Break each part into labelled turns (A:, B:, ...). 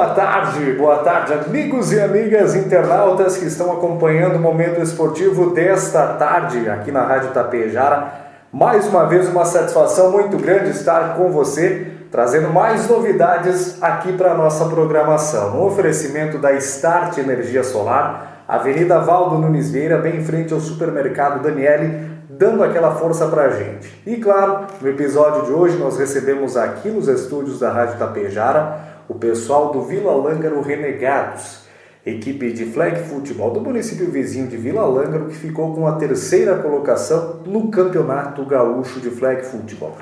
A: boa tarde, amigos e amigas internautas que estão acompanhando o Momento Esportivo desta tarde aqui na Rádio Tapejara. Mais uma vez uma satisfação muito grande estar com você, trazendo mais novidades aqui para a nossa programação. No oferecimento da Start Energia Solar, Avenida Valdo Nunes Vieira, bem em frente ao Supermercado Daniele, dando aquela força para a gente. E claro, no episódio de hoje nós recebemos aqui nos estúdios da Rádio Tapejara o pessoal do Vila Lângaro Renegados, equipe de flag futebol do município vizinho de Vila Lângaro, que ficou com a terceira colocação no Campeonato Gaúcho de Flag Futebol.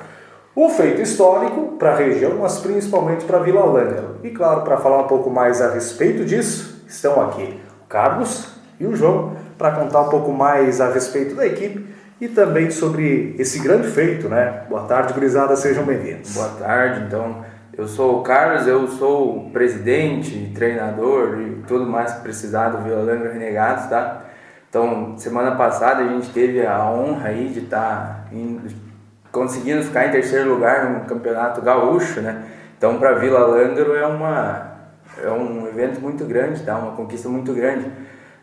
A: Um feito histórico para a região, mas principalmente para Vila Lângaro. E claro, para falar um pouco mais a respeito disso, estão aqui o Carlos e o João, para contar um pouco mais a respeito da equipe e também sobre esse grande feito, né? Boa tarde, gurizada, sejam bem-vindos.
B: Boa tarde, então, eu sou o Carlos, eu sou o presidente, treinador e tudo mais que precisar do Vila Lângaro Renegados, tá? Então, semana passada a gente teve a honra aí de estar conseguindo ficar em terceiro lugar no Campeonato Gaúcho, né? Então, para Vila Lângaro é um evento muito grande, tá? Uma conquista muito grande.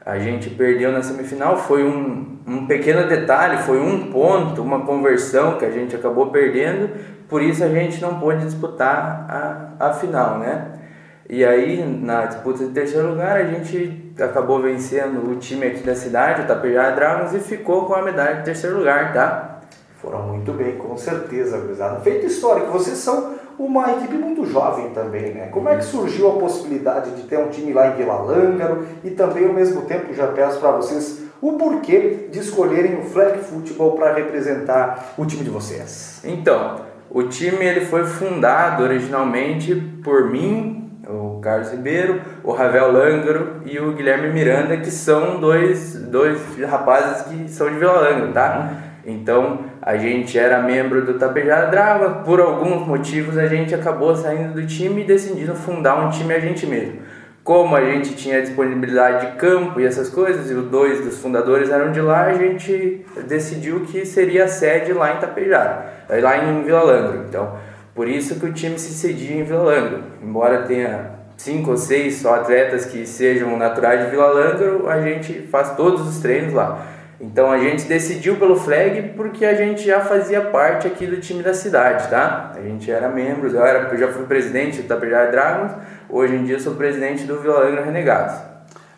B: A gente perdeu na semifinal, foi um pequeno detalhe, foi um ponto, uma conversão que a gente acabou perdendo, por isso a gente não pôde disputar a final, né? E aí, na disputa de terceiro lugar, a gente acabou vencendo o time aqui da cidade, o Tapejara Dragons, e ficou com a medalha de terceiro lugar, tá?
A: Foram muito bem, com certeza, gurizada. Feito histórico, vocês são uma equipe muito jovem também, né? Como é que surgiu a possibilidade de ter um time lá em Vila Lângaro e também, ao mesmo tempo, já peço para vocês o porquê de escolherem o flag futebol para representar o time de vocês?
B: Então, o time ele foi fundado originalmente por mim, o Carlos Ribeiro, o Ravel Lângaro e o Guilherme Miranda, que são dois rapazes que são de Vila Lângaro, tá? Então, a gente era membro do Tapejara Dragons, por alguns motivos a gente acabou saindo do time e decidindo fundar um time a gente mesmo. Como a gente tinha disponibilidade de campo e essas coisas, e os dois dos fundadores eram de lá, a gente decidiu que seria a sede lá em Tapejara, lá em Vila Lângaro. Então, por isso que o time se cedia em Vila Lângaro. Embora tenha 5 ou 6 só atletas que sejam naturais de Vila Lângaro, a gente faz todos os treinos lá. Então a gente decidiu pelo flag porque a gente já fazia parte aqui do time da cidade, tá? A gente era membro, eu já fui presidente do Tapejara Dragons, hoje em dia eu sou presidente do Vila Lângaro Renegados.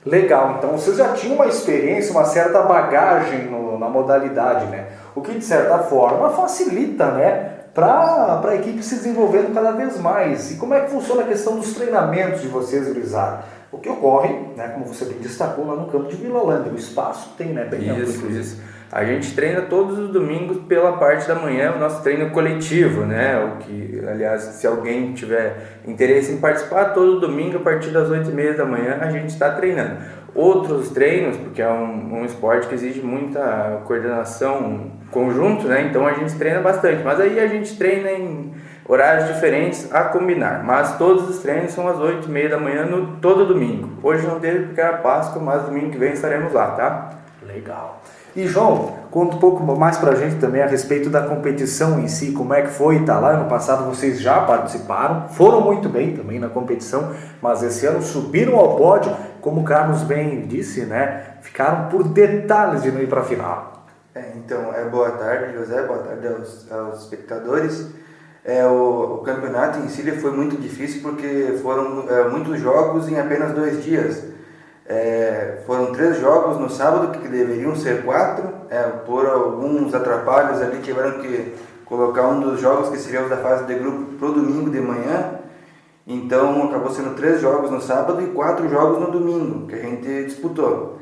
A: Legal, então vocês já tinham uma experiência, uma certa bagagem na modalidade, né? O que de certa forma facilita, né? Para a equipe se desenvolvendo cada vez mais. E como é que funciona a questão dos treinamentos de vocês, gurizada? O que ocorre, né, como você bem destacou, lá no campo de Vila Lângaro, o espaço tem, né, bem amplo.
B: Isso. A gente treina todos os domingos pela parte da manhã, o nosso treino coletivo, né, o que, aliás, se alguém tiver interesse em participar, todo domingo a partir das 8h30 da manhã a gente está treinando. Outros treinos, porque é um esporte que exige muita coordenação conjunto, né, então a gente treina bastante, mas aí a gente treina em horários diferentes a combinar, mas todos os treinos são às 8h30 da manhã todo domingo. Hoje não teve porque era Páscoa, mas domingo que vem estaremos lá, tá?
A: Legal. E João, conta um pouco mais pra gente também a respeito da competição em si, como é que foi, tá lá, ano passado vocês já participaram, foram muito bem também na competição, mas esse ano subiram ao pódio, como o Carlos bem disse, né, ficaram por detalhes de não ir pra final.
C: Então, boa tarde, José, boa tarde aos espectadores. O campeonato em si foi muito difícil porque foram muitos jogos em apenas 2 dias. Foram 3 jogos no sábado, que deveriam ser 4, por alguns atrapalhos ali, tiveram que colocar um dos jogos que seriam da fase de grupo pro domingo de manhã. Então acabou sendo 3 jogos no sábado e 4 jogos no domingo, que a gente disputou.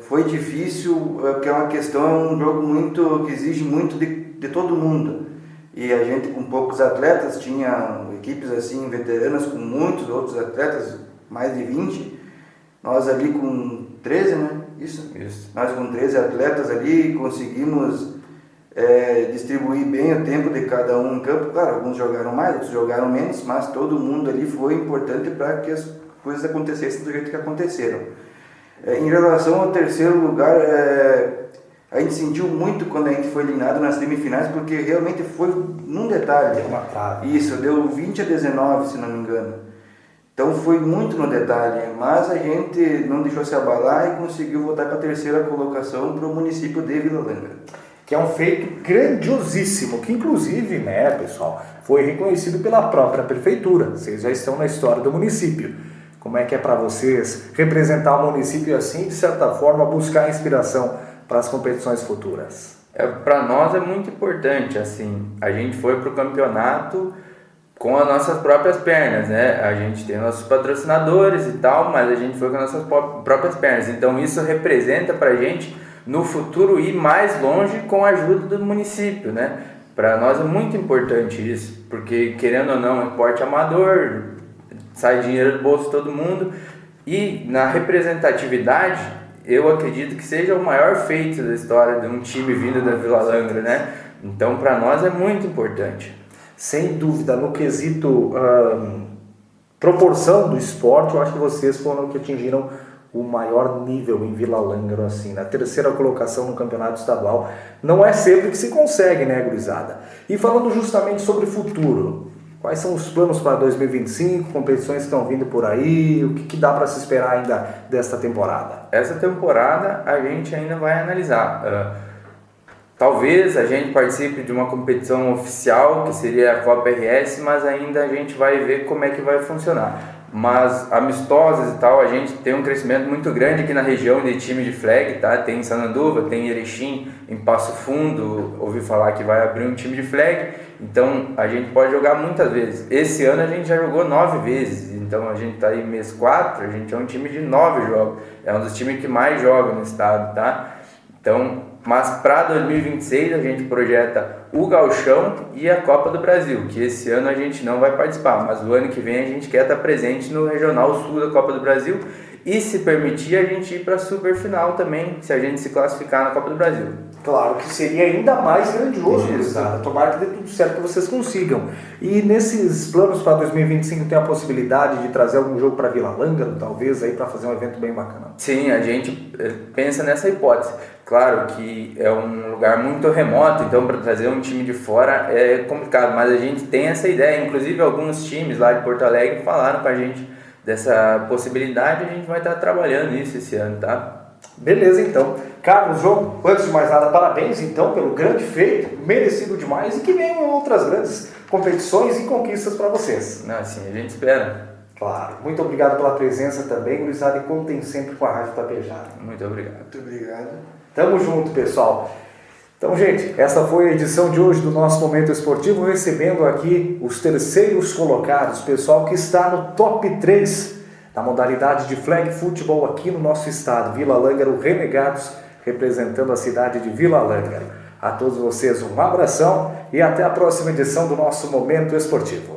C: Foi difícil, porque é uma questão, um jogo que exige muito de todo mundo. E a gente com poucos atletas, tinha equipes assim veteranas com muitos outros atletas, mais de 20. Nós ali com 13, né? Isso. Nós com 13 atletas ali conseguimos distribuir bem o tempo de cada um em campo. Claro, alguns jogaram mais, outros jogaram menos, mas todo mundo ali foi importante para que as coisas acontecessem do jeito que aconteceram. Em relação ao terceiro lugar, a gente sentiu muito quando a gente foi eliminado nas semifinais, porque realmente foi num detalhe.
A: Deu uma trave.
C: Isso, deu 20-19, se não me engano. Então foi muito no detalhe, mas a gente não deixou se abalar e conseguiu voltar para a terceira colocação para o município de Vila Langa.
A: Que é um feito grandiosíssimo, que inclusive, né, pessoal, foi reconhecido pela própria prefeitura. Vocês já estão na história do município. Como é que é para vocês representar o município assim, de certa forma, buscar inspiração para as competições futuras?
B: Para nós é muito importante, assim, a gente foi para o campeonato com as nossas próprias pernas, né? A gente tem nossos patrocinadores e tal, mas a gente foi com as nossas próprias pernas. Então isso representa para a gente, no futuro, ir mais longe com a ajuda do município, né? Para nós é muito importante isso, porque querendo ou não, esporte amador, sai dinheiro do bolso de todo mundo, e na representatividade, eu acredito que seja o maior feito da história de um time vindo da Vila Langra, né? Então para nós é muito importante.
A: Sem dúvida, no quesito proporção do esporte, eu acho que vocês foram que atingiram o maior nível em Vila Lângaro, assim, na terceira colocação no campeonato estadual. Não é sempre que se consegue, né, gurizada? E falando justamente sobre o futuro, quais são os planos para 2025, competições que estão vindo por aí, o que dá para se esperar ainda desta temporada?
B: Essa temporada a gente ainda vai analisar. Talvez a gente participe de uma competição oficial, que seria a Copa RS, mas ainda a gente vai ver como é que vai funcionar. Mas amistosas e tal, a gente tem um crescimento muito grande aqui na região de time de flag, tá? Tem em Sananduva, tem em Erechim, em Passo Fundo, ouvi falar que vai abrir um time de flag, então a gente pode jogar muitas vezes. Esse ano a gente já jogou 9 vezes, então a gente tá aí mês 4, a gente é um time de 9 jogos, é um dos times que mais joga no estado, tá? Então, mas para 2026 a gente projeta o Gauchão e a Copa do Brasil, que esse ano a gente não vai participar, mas o ano que vem a gente quer estar presente no Regional Sul da Copa do Brasil e, se permitir, a gente ir para a Superfinal também, se a gente se classificar na Copa do Brasil.
A: Claro que seria ainda mais grandioso, gurizada. Tomara que dê tudo certo, que vocês consigam. E nesses planos para 2025 tem a possibilidade de trazer algum jogo para Vila Lângaro, talvez, aí para fazer um evento bem bacana?
B: Sim, a gente pensa nessa hipótese. Claro que é um lugar muito remoto, então para trazer um time de fora é complicado, mas a gente tem essa ideia. Inclusive alguns times lá de Porto Alegre falaram com a gente dessa possibilidade e a gente vai estar trabalhando nisso esse ano, tá?
A: Beleza, então. Carlos, João, antes de mais nada, parabéns então pelo grande feito, merecido demais, e que venham outras grandes competições e conquistas para vocês.
B: Não, assim, a gente espera.
A: Claro. Muito obrigado pela presença também, gurizada, e contem sempre com a Rádio Tapejara.
B: Muito obrigado.
C: Muito obrigado.
A: Tamo junto, pessoal. Então, gente, essa foi a edição de hoje do nosso Momento Esportivo, recebendo aqui os terceiros colocados, pessoal que está no top 3 da modalidade de flag futebol aqui no nosso estado, Vila Lângaro Renegados, representando a cidade de Vila Lângaro. A todos vocês um abração e até a próxima edição do nosso Momento Esportivo.